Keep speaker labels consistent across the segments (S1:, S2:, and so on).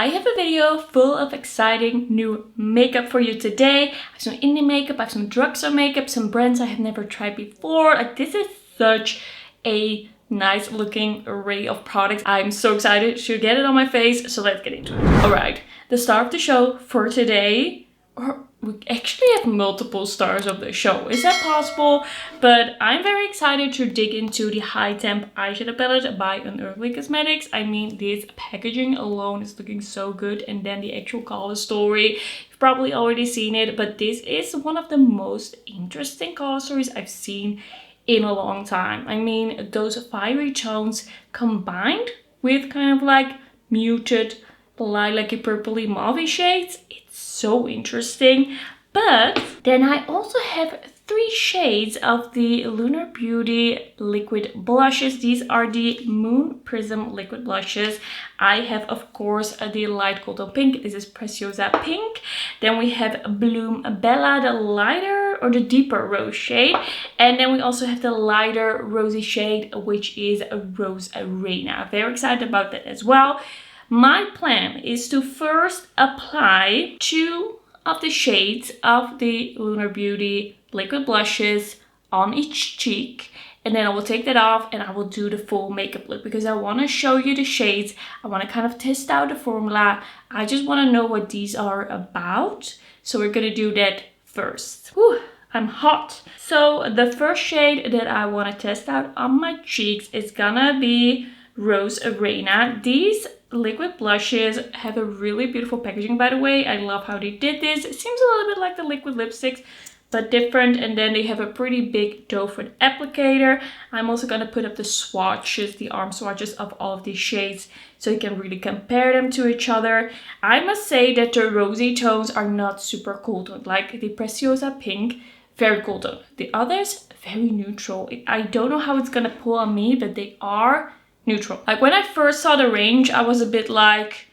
S1: I have a video full of exciting new makeup for you today. I have some indie makeup, I have some drugstore makeup, some brands I have never tried before. Like, this is such a nice looking array of products. I'm so excited to get it on my face, so let's get into it. Alright, the star of the show for today, or we actually have multiple stars of the show. Is that possible? But I'm very excited to dig into the High Temp eyeshadow palette by Unearthly Cosmetics. I mean, this packaging alone is looking so good, and then the actual color story, you've probably already seen it, but this is one of the most interesting color stories I've seen in a long time. I mean, those fiery tones combined with kind of like muted lilac-y purpley mauve shades, it's so interesting. But then I also have 3 shades of the Lunar Beauty liquid blushes. These are the Moon Prism liquid blushes. I have, of course, the light golden pink. This is Preciosa pink. Then we have Bloom Bella, the lighter or the deeper rose shade. And then we also have the lighter rosy shade, which is Rose Reina. Very excited about that as well. My plan is to first apply 2 of the shades of the Lunar Beauty liquid blushes on each cheek, and then I will take that off and I will do the full makeup look because I want to show you the shades. I want to kind of test out the formula. I just want to know what these are about, so we're gonna do that first. Whew, I'm hot. So the first shade that I want to test out on my cheeks is gonna be Rose Reina. These liquid blushes have a really beautiful packaging, by the way. I love how they did this. It seems a little bit like the liquid lipsticks, but different. And then they have a pretty big doe foot applicator. I'm also going to put up the swatches, the arm swatches of all of these shades, so you can really compare them to each other. I must say that the rosy tones are not super cool toned. Like the Preciosa pink, very cool tone. The others, very neutral. I don't know how it's going to pull on me, but they are neutral. Like, when I first saw the range, I was a bit like,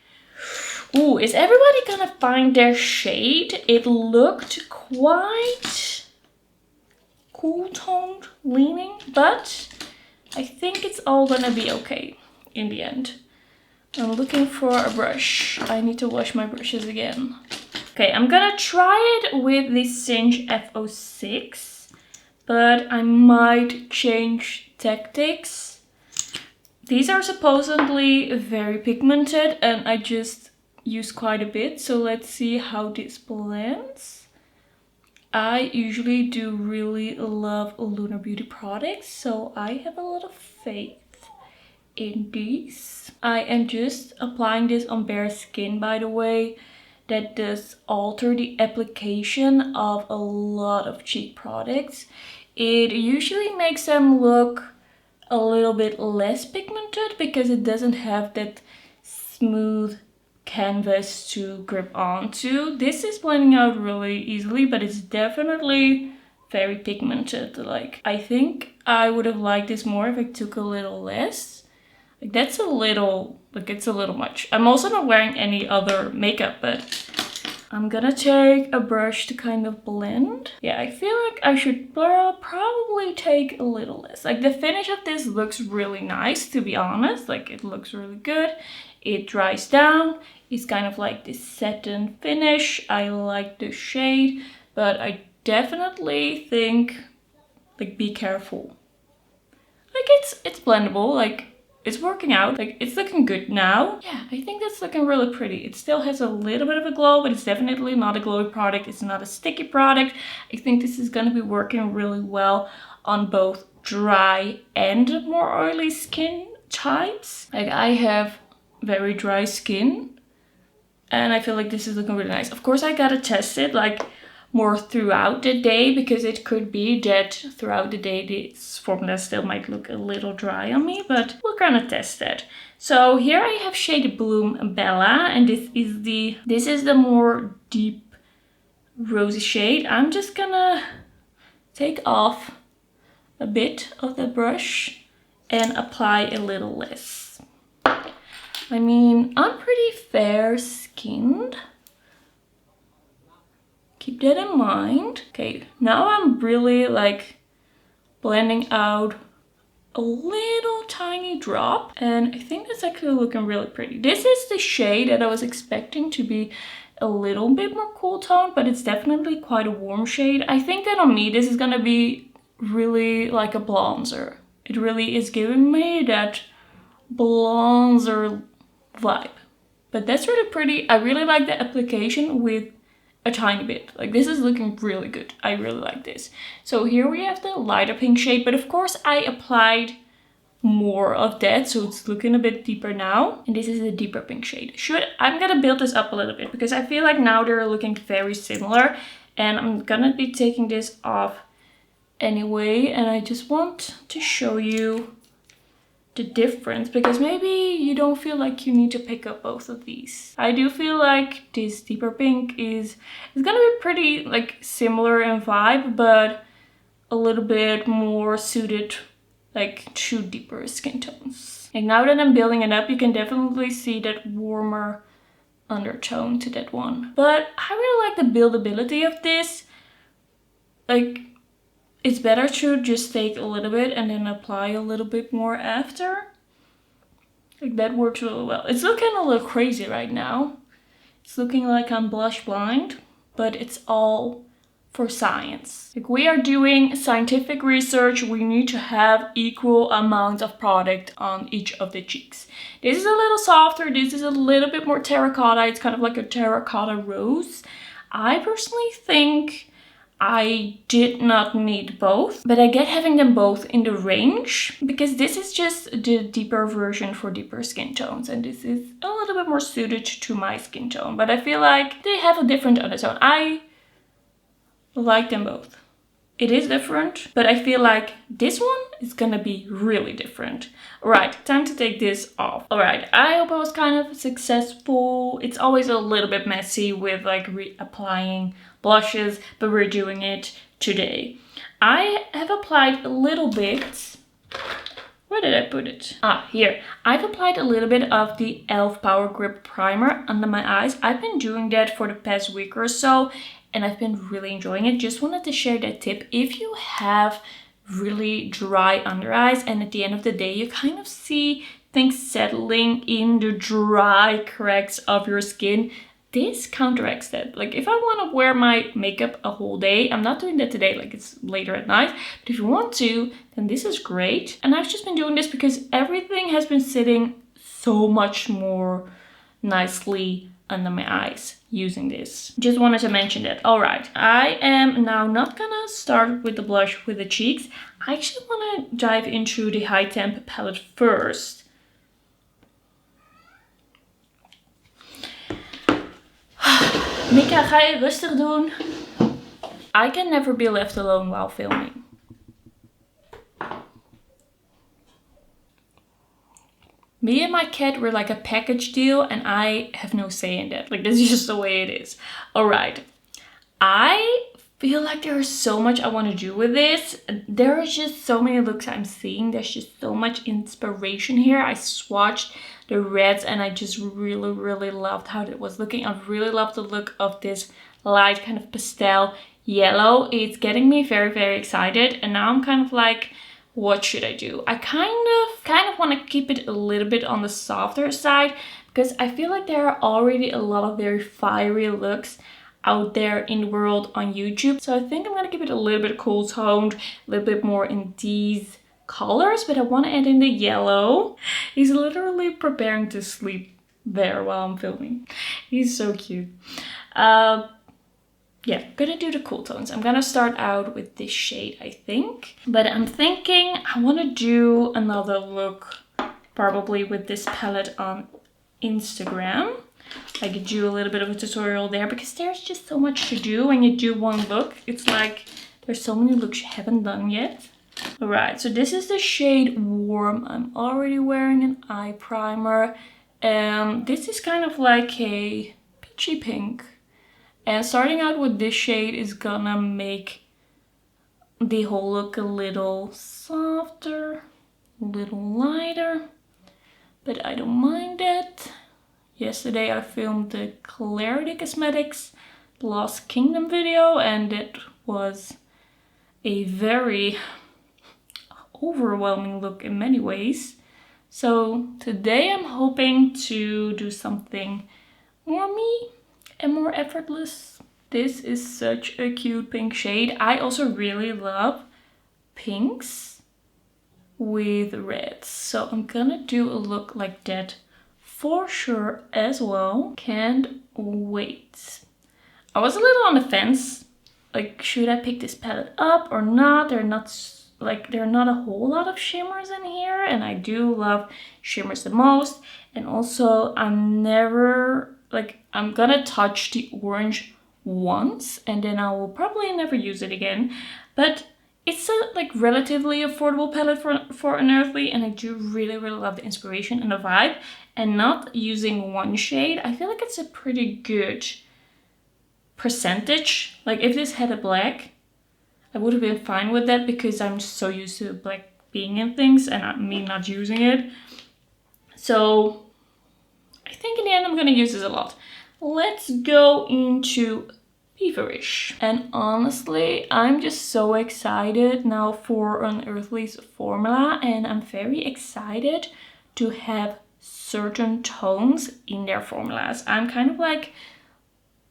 S1: ooh, is everybody gonna find their shade? It looked quite cool toned leaning, but I think it's all gonna be okay in the end. I'm looking for a brush. I need to wash my brushes again. Okay, I'm gonna try it with the Singe F06, but I might change tactics. These are supposedly very pigmented and I just use quite a bit, so let's see how this blends. I usually do really love Lunar Beauty products, so I have a lot of faith in these. I am just applying this on bare skin, by the way. That does alter the application of a lot of cheek products. It usually makes them look a little bit less pigmented because it doesn't have that smooth canvas to grip onto. This is blending out really easily, but it's definitely very pigmented. Like, I think I would have liked this more if it took a little less. Like, that's a little, like, it's a little much. I'm also not wearing any other makeup, but I'm gonna take a brush to kind of blend. Yeah, I feel like I should probably take a little less. Like, the finish of this looks really nice, to be honest. Like, it looks really good. It dries down. It's kind of like this satin finish. I like the shade, but I definitely think, like, be careful. Like, it's blendable. Like, it's working out. Like, it's looking good now. Yeah, I think that's looking really pretty. It still has a little bit of a glow, but it's definitely not a glowy product. It's not a sticky product. I think this is going to be working really well on both dry and more oily skin types. Like, I have very dry skin and I feel like this is looking really nice. Of course, I gotta test it like more throughout the day, because it could be that throughout the day this formula still might look a little dry on me, but we're gonna test that. So here I have shade Bloom Bella, and this is the more deep rosy shade. I'm just gonna take off a bit of the brush and apply a little less. I mean, I'm pretty fair skinned. Keep that in mind. Okay, now I'm really like blending out a little tiny drop, and I think that's actually looking really pretty. This is the shade that I was expecting to be a little bit more cool toned, but it's definitely quite a warm shade. I think that on me this is gonna be really like a bronzer. It really is giving me that bronzer vibe, but that's really pretty. I really like the application with a tiny bit. Like, this is looking really good. I really like this. So here we have the lighter pink shade, but of course I applied more of that, so it's looking a bit deeper now. And this is the deeper pink shade. I'm gonna build this up a little bit because I feel like now they're looking very similar, and I'm gonna be taking this off anyway, and I just want to show you the difference, because maybe you don't feel like you need to pick up both of these. I do feel like this deeper pink is gonna be pretty like similar in vibe, but a little bit more suited like to deeper skin tones. And now that I'm building it up, you can definitely see that warmer undertone to that one. But I really like the buildability of this. Like, it's better to just take a little bit and then apply a little bit more after. Like, that works really well. It's looking a little crazy right now. It's looking like I'm blush blind, but it's all for science. Like, we are doing scientific research. We need to have equal amounts of product on each of the cheeks. This is a little softer. This is a little bit more terracotta. It's kind of like a terracotta rose. I personally think I did not need both, but I get having them both in the range because this is just the deeper version for deeper skin tones, and this is a little bit more suited to my skin tone, but I feel like they have a different undertone. I like them both. It is different, but I feel like this one is gonna be really different. Alright, time to take this off. Alright, I hope I was kind of successful. It's always a little bit messy with like reapplying blushes, but we're doing it today. I have applied a little bit. Where did I put it? Ah, here. I've applied a little bit of the e.l.f. Power Grip Primer under my eyes. I've been doing that for the past week or so, and I've been really enjoying it. Just wanted to share that tip. If you have really dry under eyes and at the end of the day you kind of see things settling in the dry cracks of your skin, this counteracts that. Like, if I want to wear my makeup a whole day, I'm not doing that today, like it's later at night, but if you want to, then this is great. And I've just been doing this because everything has been sitting so much more nicely under my eyes using this. Just wanted to mention that. All right, I am now not gonna start with the blush with the cheeks. I actually want to dive into the High Temp palette first. Mika, ga je rustig doen? I can never be left alone while filming. Me and my cat were like a package deal, and I have no say in that. Like, this is just the way it is. Alright. I feel like there is so much I want to do with this. There are just so many looks I'm seeing. There's just so much inspiration here. I swatched the reds and I just really loved how it was looking. I really love the look of this light kind of pastel yellow. It's getting me very excited, and now I'm kind of like, what should I do? I kind of want to keep it a little bit on the softer side because I feel like there are already a lot of very fiery looks out there in the world on YouTube. So I think I'm going to keep it a little bit cool toned, a little bit more in these colors, but I want to add in the yellow. He's literally preparing to sleep there while I'm filming. He's so cute. Yeah, I'm gonna do the cool tones. I'm gonna start out with this shade, I think. But I'm thinking I want to do another look probably with this palette on Instagram. I could do a little bit of a tutorial there because there's just so much to do when you do one look. It's like there's so many looks you haven't done yet. Alright, so this is the shade Warm. I'm already wearing an eye primer. And this is kind of like a peachy pink. And starting out with this shade is gonna make the whole look a little softer, a little lighter. But I don't mind it. Yesterday I filmed the Unearthly Cosmetics Lost Kingdom video, and it was a very overwhelming look in many ways. So today I'm hoping to do something more me and more effortless. This is such a cute pink shade. I also really love pinks with reds. So I'm gonna do a look like that for sure as well. Can't wait. I was a little on the fence. Like, should I pick this palette up or not? There are not a whole lot of shimmers in here, and I do love shimmers the most. And also, I'm gonna touch the orange once, and then I will probably never use it again. But it's a relatively affordable palette for Unearthly, and I do really love the inspiration and the vibe. And not using one shade, I feel like it's a pretty good percentage. Like, if this had a black, I would have been fine with that because I'm just so used to black being in things and me not using it. So I think in the end I'm gonna use this a lot. Let's go into Feverish. And honestly, I'm just so excited now for Unearthly's formula, and I'm very excited to have certain tones in their formulas. I'm kind of like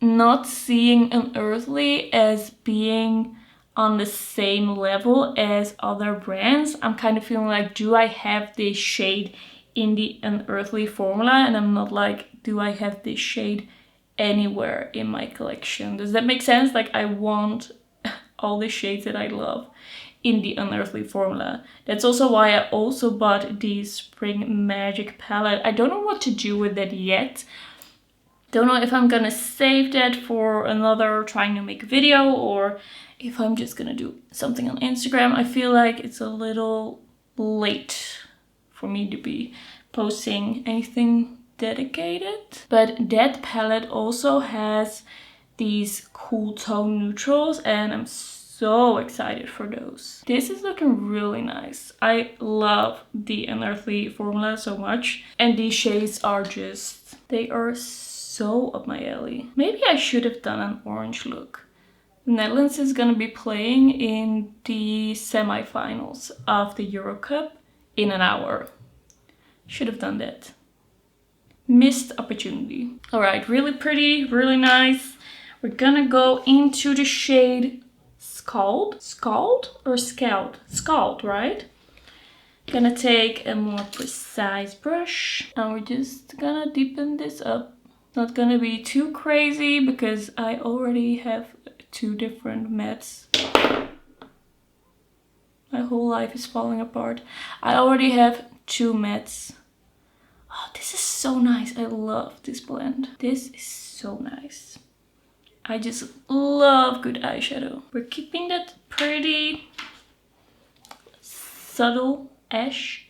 S1: not seeing Unearthly as being on the same level as other brands. I'm kind of feeling like, do I have this shade in the Unearthly formula? And I'm not like, do I have this shade anywhere in my collection? Does that make sense? Like, I want all the shades that I love in the Unearthly formula. That's also why I also bought the Spring Magic palette. I don't know what to do with that yet. Don't know if I'm gonna save that for another trying to make a video, or if I'm just gonna do something on Instagram. I feel like it's a little late for me to be posting anything dedicated. But that palette also has these cool tone neutrals, and I'm so excited for those. This is looking really nice. I love the Unearthly formula so much, and these shades are just, they are so up my alley. Maybe I should have done an orange look. The Netherlands is gonna be playing in the semi-finals of the Euro Cup in an hour. Should have done that. Missed opportunity. All right, really pretty, really nice. We're gonna go into the shade Scald. Scald or Scald? Scald, right? Gonna take a more precise brush, and we're just gonna deepen this up. Not gonna be too crazy because I already have 2 different mattes. My whole life is falling apart. I already have 2 mattes. Oh, this is so nice. I love this blend. This is so nice. I just love good eyeshadow. We're keeping that pretty subtle-ish,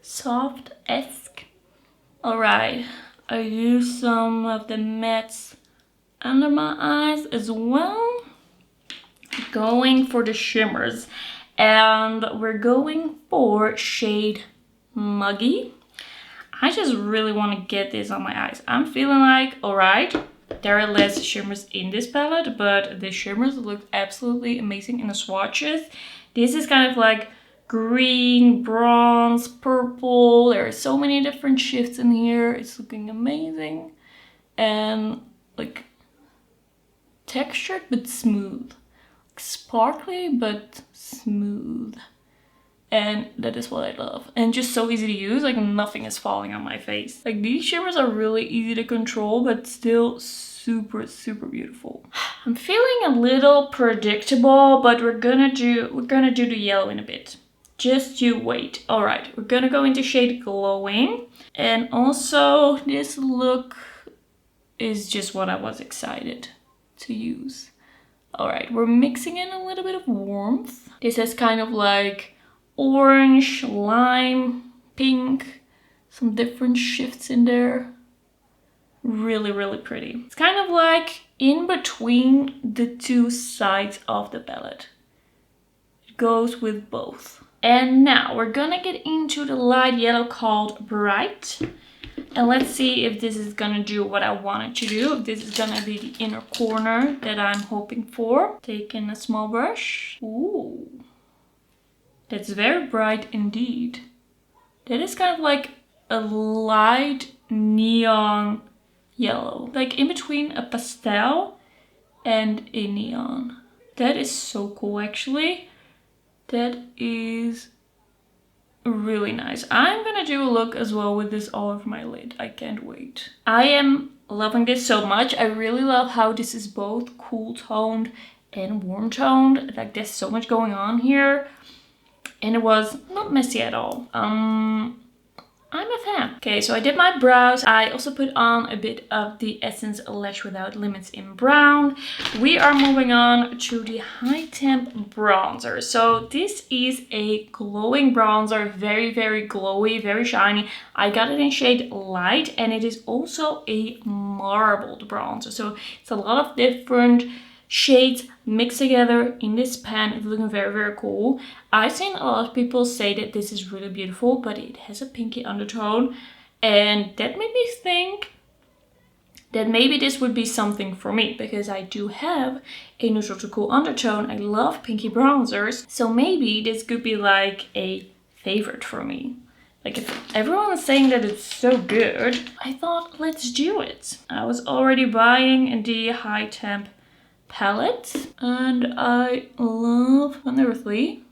S1: soft-esque. Alright, I use some of the mattes under my eyes as well. Going for the shimmers, and we're going for shade Muggy. I just really want to get this on my eyes. I'm feeling like, alright, there are less shimmers in this palette, but the shimmers look absolutely amazing in the swatches. This is kind of like green, bronze, purple. There are so many different shifts in here. It's looking amazing. And like textured but smooth. Sparkly but smooth. And that is what I love. And just so easy to use, like nothing is falling on my face. Like, these shimmers are really easy to control, but still super beautiful. I'm feeling a little predictable, but we're gonna do the yellow in a bit. Just you wait. All right, we're gonna go into shade Glowing. And also this look is just what I was excited to use. All right, we're mixing in a little bit of warmth. This is kind of like orange, lime, pink, some different shifts in there. Really pretty. It's kind of like in between the 2 sides of the palette. It goes with both. And now we're gonna get into the light yellow called Bright. And let's see if this is gonna do what I want it to do. If this is gonna be the inner corner that I'm hoping for. Taking a small brush. Ooh. That's very bright indeed. That is kind of like a light neon yellow. Like in between a pastel and a neon. That is so cool actually. That is really nice. I'm gonna do a look as well with this all over my lid. I can't wait. I am loving this so much. I really love how this is both cool toned and warm toned. Like there's so much going on here. And it was not messy at all. I'm a fan. Okay, so I did my brows. I also put on a bit of the Essence Lash Without Limits in brown. We are moving on to the High Temp bronzer. So this is a glowing bronzer, very, very glowy, very shiny. I got it in shade Light, and it is also a marbled bronzer. So it's a lot of different shades mixed together in this pan. It's looking very, very cool. I've seen a lot of people say that this is really beautiful, but it has a pinky undertone, and that made me think that maybe this would be something for me, because I do have a neutral to cool undertone. I love pinky bronzers, so maybe this could be like a favorite for me. Like if everyone is saying that it's so good, I thought let's do it. I was already buying the High Temp palette, and I love Unearthly.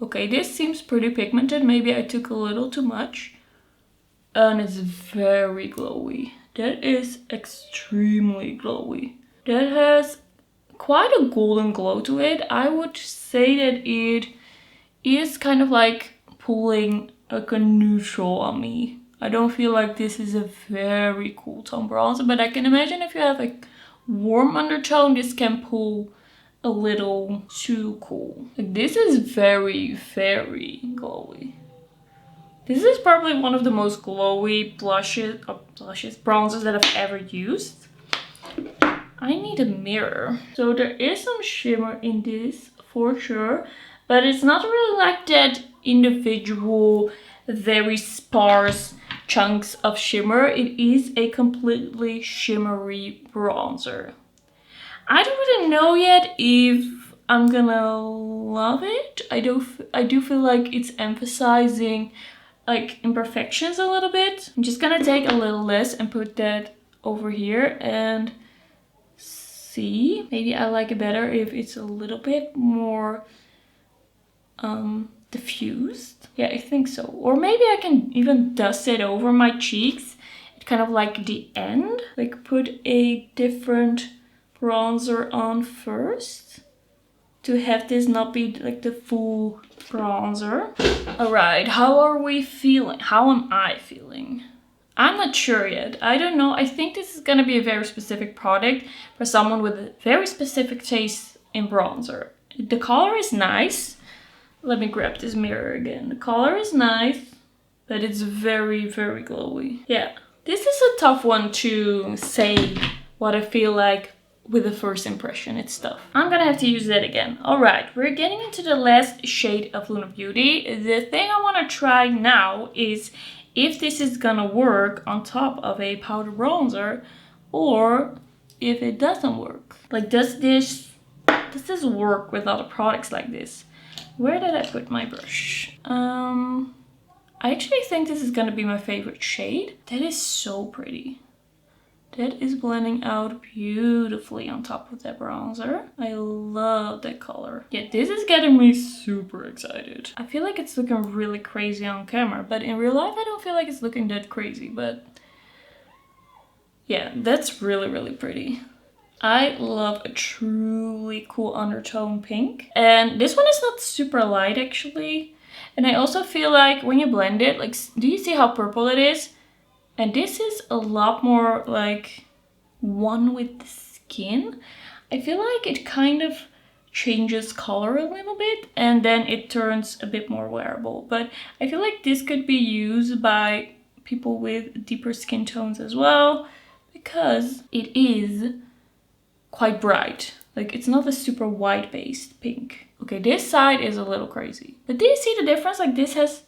S1: Okay, this seems pretty pigmented. Maybe I took a little too much. And it's very glowy. That is extremely glowy. That has quite a golden glow to it. I would say that it is kind of like pulling like a neutral on me. I don't feel like this is a very cool tone bronzer, but I can imagine if you have a warm undertone, this can pull a little too cool. Like this is very, very glowy. This is probably one of the most glowy bronzers that I've ever used. I need a mirror. So there is some shimmer in this for sure, but it's not really like that individual, very sparse chunks of shimmer. It is a completely shimmery bronzer. I don't really know yet if I'm gonna love it. I do feel like it's emphasizing like imperfections a little bit. I'm just gonna take a little less and put that over here and see. Maybe I like it better if it's a little bit more diffused. Yeah, I think so. Or maybe I can even dust it over my cheeks. It's kind of like the end. Like put a different bronzer on first to have this not be like the full bronzer. Alright, how are we feeling? How am I feeling? I'm not sure yet. I don't know. I think this is gonna be a very specific product for someone with a very specific taste in bronzer. The color is nice. Let me grab this mirror again. The color is nice, but it's very, very glowy. Yeah, this is a tough one to say what I feel like with the first impression. It's tough. I'm gonna have to use that again. Alright, we're getting into the last shade of Lunar Beauty. The thing I want to try now is if this is gonna work on top of a powder bronzer or if it doesn't work. Like does this work with other products like this? Where did I put my brush? I actually think this is gonna be my favorite shade. That is so pretty. That is blending out beautifully on top of that bronzer. I love that color. Yeah, this is getting me super excited. I feel like it's looking really crazy on camera, but in real life I don't feel like it's looking that crazy, but yeah, that's really, really pretty. I love a truly cool undertone pink. And this one is not super light actually. And I also feel like when you blend it, like, do you see how purple it is? And this is a lot more like one with the skin. I feel like it kind of changes color a little bit and then it turns a bit more wearable. But I feel like this could be used by people with deeper skin tones as well, because it is quite bright. Like it's not a super white based pink. Okay, this side is a little crazy. But do you see the difference? Like this has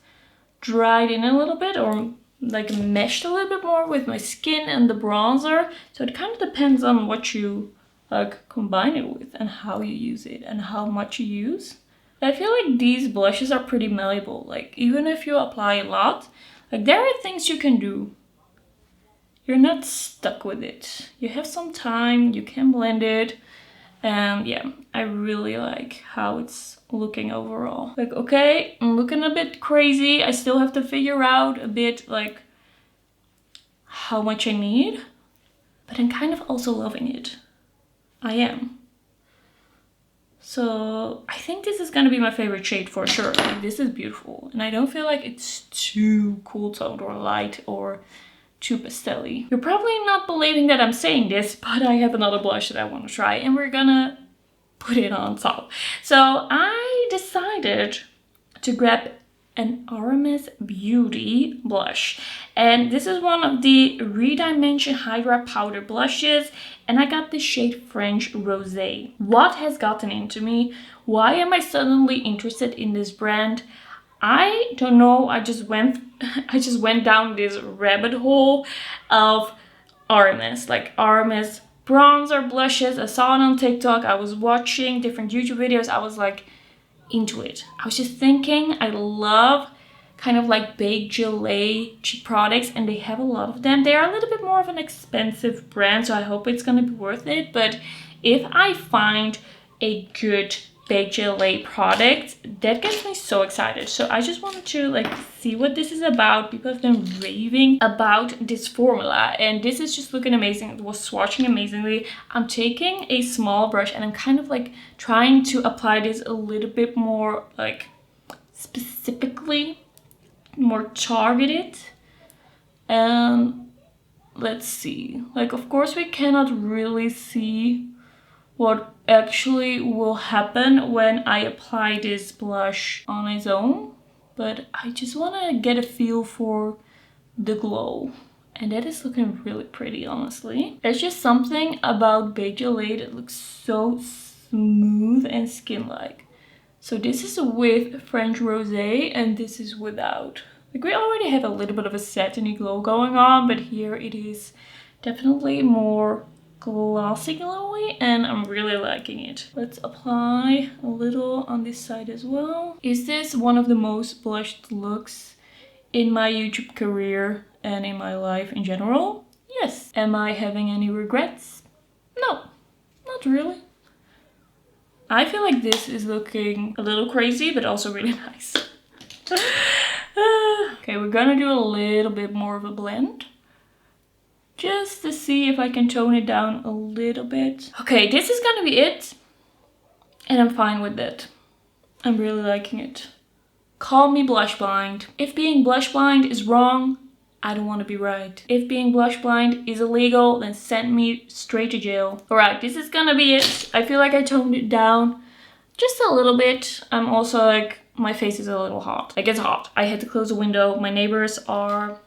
S1: dried in a little bit or like meshed a little bit more with my skin and the bronzer. So it kind of depends on what you like combine it with and how you use it and how much you use. I feel like these blushes are pretty malleable. Like even if you apply a lot, like there are things you can do. You're not stuck with it. You have some time, you can blend it. And yeah, I really like how it's looking overall. Like, okay, I'm looking a bit crazy. I still have to figure out a bit like how much I need, but I'm kind of also loving it. I am. So I think this is gonna be my favorite shade for sure. Like, this is beautiful. And I don't feel like it's too cool toned or light or too pastel-y. You're probably not believing that I'm saying this, but I have another blush that I want to try and we're gonna put it on top. So I decided to grab an RMS Beauty blush. And this is one of the Redimension Hydra powder blushes. And I got the shade French Rosé. What has gotten into me? Why am I suddenly interested in this brand? I don't know, I just went down this rabbit hole of RMS, like RMS bronzer blushes. I saw it on TikTok, I was watching different YouTube videos, I was like into it. I was just thinking, I love kind of like baked gelée cheek products and they have a lot of them. They are a little bit more of an expensive brand, so I hope it's gonna be worth it. But if I find a good baked gelée product, that gets me so excited. So I just wanted to like see what this is about. People have been raving about this formula and this is just looking amazing. It was swatching amazingly. I'm taking a small brush and I'm kind of like trying to apply this a little bit more like specifically, more targeted. And let's see, like of course we cannot really see what actually will happen when I apply this blush on its own, but I just want to get a feel for the glow. And that is looking really pretty, honestly. There's just something about baked gelée that looks so smooth and skin-like. So this is with French Rosé and this is without. Like we already have a little bit of a satiny glow going on, but here it is definitely more glossy glowy and I'm really liking it. Let's apply a little on this side as well. Is this one of the most blushed looks in my YouTube career and in my life in general? Yes. Am I having any regrets? No, not really. I feel like this is looking a little crazy but also really nice. Okay, we're gonna do a little bit more of a blend, just to see if I can tone it down a little bit. Okay, this is gonna be it. And I'm fine with it. I'm really liking it. Call me blush blind. If being blush blind is wrong, I don't want to be right. If being blush blind is illegal, then send me straight to jail. Alright, this is gonna be it. I feel like I toned it down just a little bit. I'm also like, my face is a little hot. Like it's hot. I had to close the window. My neighbors are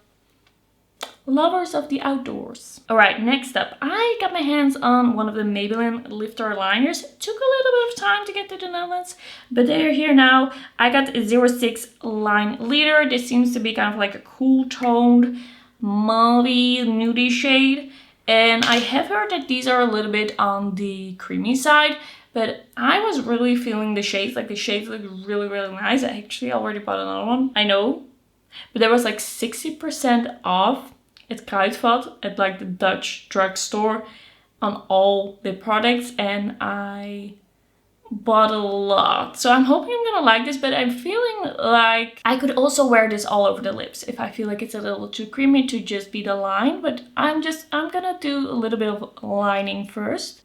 S1: lovers of the outdoors. Alright, next up, I got my hands on one of the Maybelline lifter liners. It took a little bit of time to get to the Netherlands, but they're here now. I got a 06 line leader. This seems to be kind of like a cool toned mauve nudie shade. And I have heard that these are a little bit on the creamy side, but I was really feeling the shades. Like the shades look really, really nice. I actually already bought another one, I know. But there was like 60% off at Kruidvat at like the Dutch drugstore on all the products and I bought a lot. So I'm hoping I'm gonna like this, but I'm feeling like I could also wear this all over the lips if I feel like it's a little too creamy to just be the line. But I'm gonna do a little bit of lining first.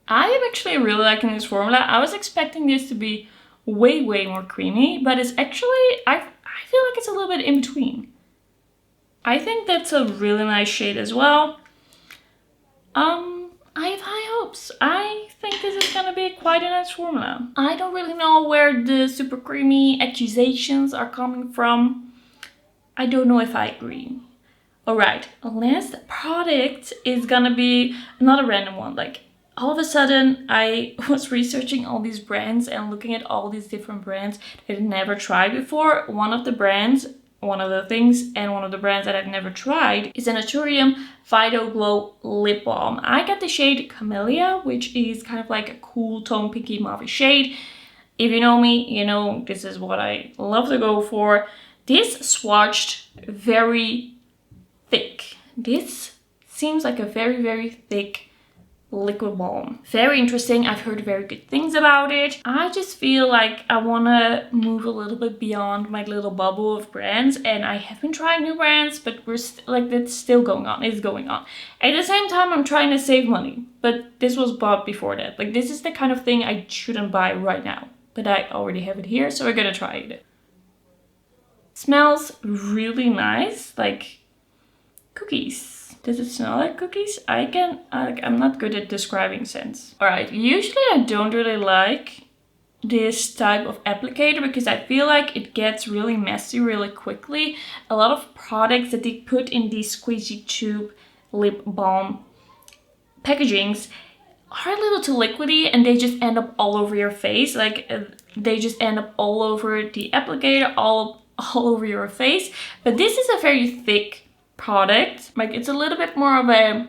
S1: I am actually really liking this formula. I was expecting this to be way more creamy, but it's actually, I feel like it's a little bit in between. I think that's a really nice shade as well. I have high hopes. I think this is gonna be quite a nice formula. I don't really know where the super creamy accusations are coming from. I don't know if I agree. Alright, last product is gonna be another random one. Like, all of a sudden, I was researching all these brands and looking at all these different brands that I'd never tried before. One of the brands that I've never tried is a Naturium Phyto-Glow Lip Balm. I got the shade Camellia, which is kind of like a cool tone pinky mauve shade. If you know me, you know this is what I love to go for. This swatched very thick. This seems like a very, very thick liquid balm. Very interesting. I've heard very good things about it. I just feel like I want to move a little bit beyond my little bubble of brands, and I have been trying new brands, but we're like, that's still going on. It's going on. At the same time, I'm trying to save money, but this was bought before that. Like, this is the kind of thing I shouldn't buy right now, but I already have it here, so we're gonna try it. Smells really nice, like cookies. Does it smell like cookies? I'm not good at describing scents. Alright, usually I don't really like this type of applicator because I feel like it gets really messy really quickly. A lot of products that they put in these squeezy tube lip balm packagings are a little too liquidy and they just end up all over your face. Like they just end up all over the applicator, all over your face. But this is a very thick product. Like it's a little bit more of a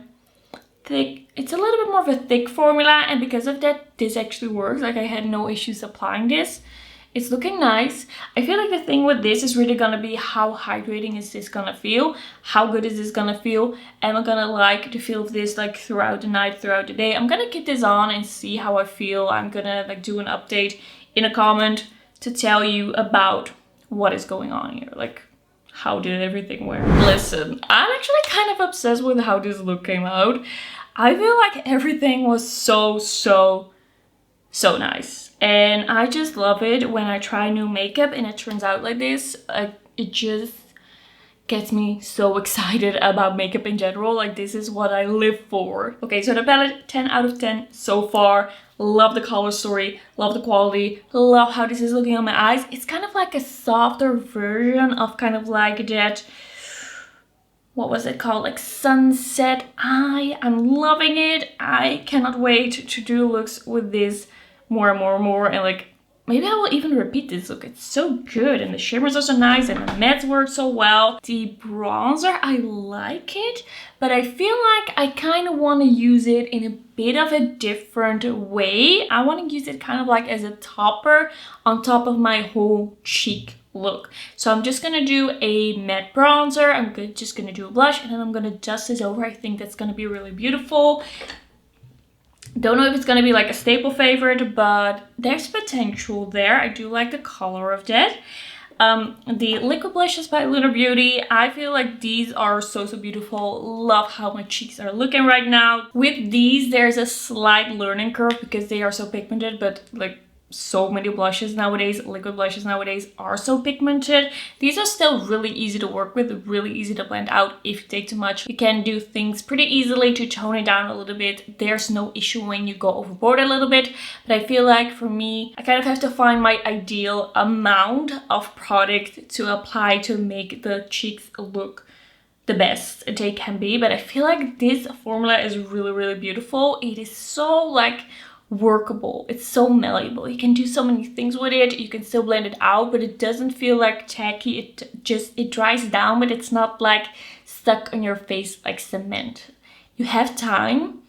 S1: thick formula, and because of that this actually works. Like I had no issues applying this. It's looking nice. I feel like the thing with this is really gonna be how hydrating is this gonna feel, how good is this gonna feel. Am I gonna like the feel of this like throughout the night, throughout the day? I'm gonna keep this on and see how I feel. I'm gonna like do an update in a comment to tell you about what is going on here. Like, how did everything work? Listen, I'm actually kind of obsessed with how this look came out. I feel like everything was so nice. And I just love it when I try new makeup and it turns out like this. It just gets me so excited about makeup in general. Like this is what I live for. Okay, so the palette, 10 out of 10 so far. Love the color story, love the quality, love how this is looking on my eyes. It's kind of like a softer version of kind of like that, what was it called? Like sunset eye. I'm loving it. I cannot wait to do looks with this more and more. And like, maybe I will even repeat this look. It's so good. And the shimmers are so nice and the mattes work so well. The bronzer, I like it, but I feel like I kind of want to use it in a bit of a different way. I want to use it kind of like as a topper on top of my whole cheek look. So I'm just gonna do a matte bronzer. I'm just gonna do a blush and then I'm gonna dust this over. I think that's gonna be really beautiful. Don't know if it's gonna be like a staple favorite, but there's potential there. I do like the color of that. The liquid blushes by Lunar Beauty, I feel like these are so beautiful. Love how my cheeks are looking right now. With these, there's a slight learning curve because they are so pigmented, but like so many blushes nowadays, liquid blushes nowadays are so pigmented. These are still really easy to work with, really easy to blend out. If you take too much, you can do things pretty easily to tone it down a little bit. There's no issue when you go overboard a little bit, but I feel like for me, I kind of have to find my ideal amount of product to apply to make the cheeks look the best they can be. But I feel like this formula is really beautiful. It is so like workable. It's so malleable. You can do so many things with it. You can still blend it out, but it doesn't feel like tacky. It dries down, but it's not like stuck on your face like cement. You have time,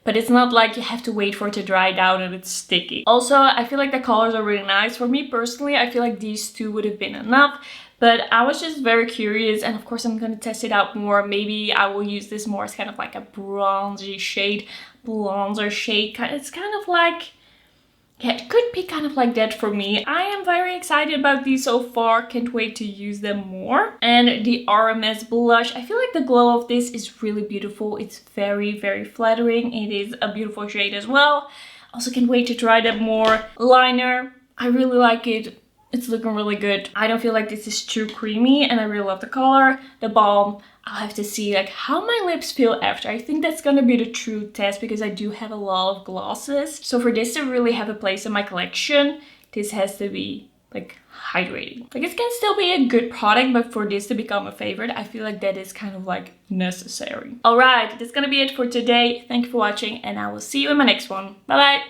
S1: but it's not like you have to wait for it to dry down and it's sticky. Also, I feel like the colors are really nice. For me personally, I feel like these two would have been enough, but I was just very curious, and of course I'm gonna test it out more. Maybe I will use this more as kind of like a bronzy shade, bronzer shade. It's kind of like, yeah, it could be kind of like that for me. I am very excited about these so far. Can't wait to use them more. And the RMS blush, I feel like the glow of this is really beautiful. It's very flattering. It is a beautiful shade as well. Also can't wait to try that more. Liner, I really like it. It's looking really good. I don't feel like this is too creamy and I really love the color. The balm, I'll have to see like how my lips feel after. I think that's gonna be the true test because I do have a lot of glosses. So for this to really have a place in my collection, this has to be like hydrating. Like it can still be a good product, but for this to become a favorite, I feel like that is kind of like necessary. Alright, that's gonna be it for today. Thank you for watching and I will see you in my next one. Bye bye!